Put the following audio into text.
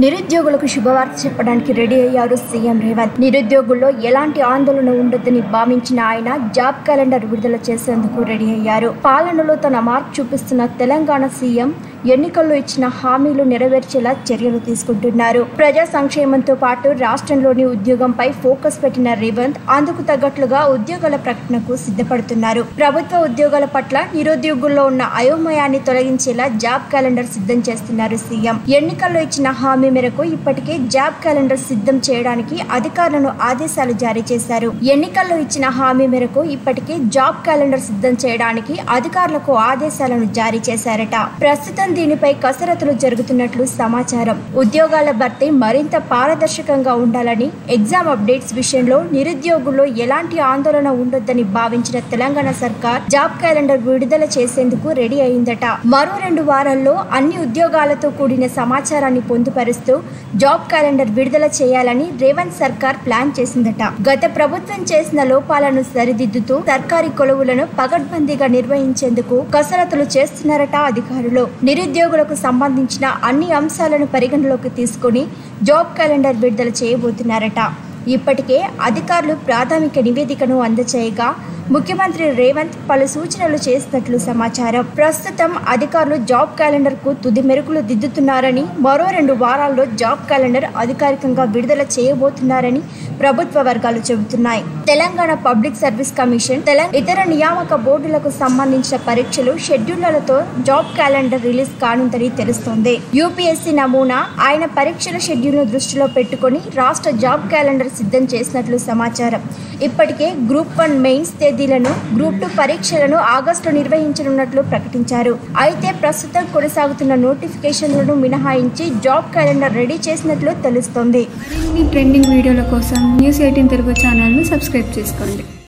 నిరుద్యోగులకు శుభవార్త చెప్పడానికి రెడీ అయ్యారు సీఎం రేవంత్. నిరుద్యోగుల్లో ఎలాంటి ఆందోళన ఉండొద్దని భావించిన ఆయన జాబ్ క్యాలెండర్ విడుదల చేసేందుకు రెడీ అయ్యారు. పాలనలో తన మార్క్ చూపిస్తున్న తెలంగాణ సీఎం ఎన్నికల్లో ఇచ్చిన హామీలు నెరవేర్చేలా చర్యలు తీసుకుంటున్నారు. ప్రజా సంక్షేమంతో పాటు రాష్ట్రంలోని ఉద్యోగంపై ఫోకస్ పెట్టిన రేవంత్ అందుకు తగ్గట్లుగా ఉద్యోగాల ప్రకటనకు సిద్ధపడుతున్నారు. ప్రభుత్వ ఉద్యోగాల పట్ల నిరుద్యోగుల్లో ఉన్న అయోమయాన్ని తొలగించేలా జాబ్ క్యాలెండర్ సిద్ధం చేస్తున్నారు సీఎం. ఎన్నికల్లో ఇచ్చిన హామీ మేరకు ఇప్పటికే జాబ్ క్యాలెండర్ సిద్ధం చేయడానికి అధికారులను ఆదేశాలు జారీ చేశారు. ఎన్నికల్లో ఇచ్చిన హామీ మేరకు ఇప్పటికే జాబ్ క్యాలెండర్ సిద్ధం చేయడానికి అధికారులకు ఆదేశాలను జారీ చేశారట. ప్రస్తుతం దీనిపై కసరత్తులు జరుగుతున్నట్లు సమాచారం. ఉద్యోగాల భర్తీ మరింత పారదర్శకంగా ఉండాలని, ఎగ్జామ్ అప్డేట్స్ విషయంలో నిరుద్యోగుల్లో ఎలాంటి ఆందోళన ఉండొద్దని భావించిన తెలంగాణ సర్కార్ జాబ్ క్యాలెండర్ విడుదల చేసేందుకు రెడీ అయిందట. మరో 2 వారాల్లో అన్ని ఉద్యోగాలతో కూడిన సమాచారాన్ని పొందుపరుస్తూ జాబ్ క్యాలెండర్ విడుదల చేయాలని రేవంత్ సర్కార్ ప్లాన్ చేసిందట. గత ప్రభుత్వం చేసిన లోపాలను సరిదిద్దుతూ సర్కారీ కొలువులను పకడ్బందీగా నిర్వహించేందుకు కసరత్తులు చేస్తున్నారట అధికారులు. నిరుద్యోగులకు సంబంధించిన అన్ని అంశాలను పరిగణలోకి తీసుకుని జాబ్ క్యాలెండర్ విడుదల చేయబోతున్నారట. ఇప్పటికే అధికారులు ప్రాథమిక నివేదికను అందజేయగా ముఖ్యమంత్రి రేవంత్ పలు సూచనలు చేసినట్లు సమాచారం. ప్రస్తుతం అధికారులు జాబ్ క్యాలెండర్ కు తుది మెరుగులు దిద్దుతున్నారని, మరో 2 వారాల్లో జాబ్ క్యాలెండర్ అధికారికంగా విడుదల చేయబోతున్నారని ప్రభుత్వ వర్గాలు చెబుతున్నాయి. తెలంగాణ పబ్లిక్ సర్వీస్ కమిషన్, ఇతర నియామక బోర్డులకు సంబంధించిన పరీక్షలు షెడ్యూళ్లతో జాబ్ క్యాలెండర్ రిలీజ్ కానుందని తెలుస్తోంది. యూపీఎస్సీ నమూనా ఆయన పరీక్షల షెడ్యూల్ను దృష్టిలో పెట్టుకుని రాష్ట్ర జాబ్ క్యాలెండర్ సిద్ధం చేసినట్లు సమాచారం. ఇప్పటికే గ్రూప్ 1 మెయిన్స్ తేదీలను, గ్రూప్ 2 పరీక్షలను ఆగస్టులో నిర్వహించనున్నట్లు ప్రకటించారు. అయితే ప్రస్తుతం కొనసాగుతున్న నోటిఫికేషన్లను మినహాయించి జాబ్ క్యాలెండర్ రెడీ చేసినట్లు తెలుస్తోంది. మరిన్ని ట్రెండింగ్ వీడియోల కోసం News18 తెలుగు ఛానల్ను సబ్స్క్రైబ్ చేసుకోండి.